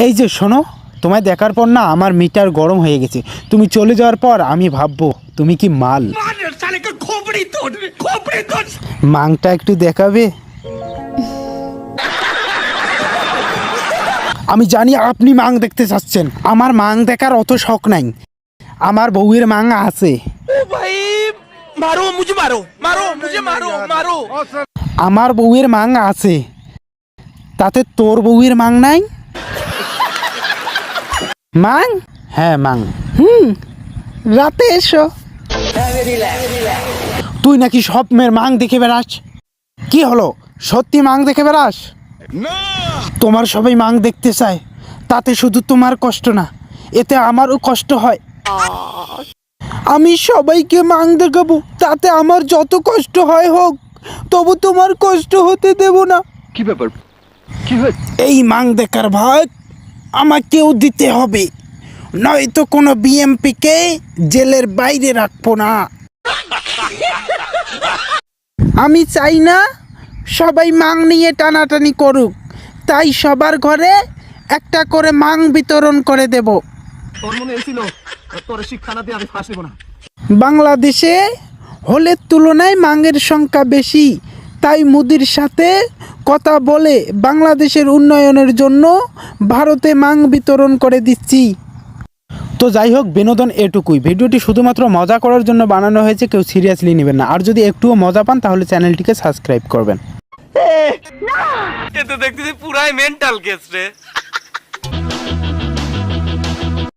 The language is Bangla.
এই যে শোনো, তোমায় দেখার পর না আমার মিটার গরম হয়ে গেছে। তুমি চলে যাওয়ার পর আমি ভাববো তুমি কি মাল। মাংটা একটু দেখাবে? আমি জানি আপনি মাং দেখতে চাচ্ছেন, আমার মাং দেখার অত শখ নাই। আমার বউয়ের মাং আছে। আমার বউয়ের মাং আছে, তাতে তোর বউয়ের মাং নাই? মাং? হ্যাঁ মাং। রাতে এসো। তুই নাকি স্বপ্নের মাং দেখে বেড়াস? কি হলো, সত্যি মাং দেখে বেড়াস? তোমার সবাই মাং দেখতে চায়, তাতে শুধু তোমার কষ্ট না, এতে আমারও কষ্ট হয়। আমি সবাইকে মাং দেখাবো, তাতে আমার যত কষ্ট হয় হোক, তবু তোমার কষ্ট হতে দেব না। কি ব্যাপার, কি হয়েছে? এই মাং দেখার ভাগ আমাকেও দিতে হবে, নয়তো কোনো বিএমপিকে জেলের বাইরে রাখবো না। আমি চাই না সবাই মাং নিয়ে টানাটানি করুক, তাই সবার ঘরে একটা করে মাং বিতরণ করে দেব। বাংলাদেশে হলের তুলনায় মাংয়ের সংখ্যা বেশি, তাই মোদির সাথে কথা বলে বাংলাদেশের উন্নয়নের জন্য ভারতে মাং বিতরণ করে দিচ্ছি। তো যাই হোক, বিনোদন এটুকুই। ভিডিওটি শুধুমাত্র মজা করার জন্য বানানো হয়েছে, কেউ সিরিয়াসলি নেবেন না। আর যদি একটুও মজা পান তাহলে চ্যানেলটিকে সাবস্ক্রাইব করবেন। এ তো দেখতেছি পুরাই মেন্টাল কেস রে।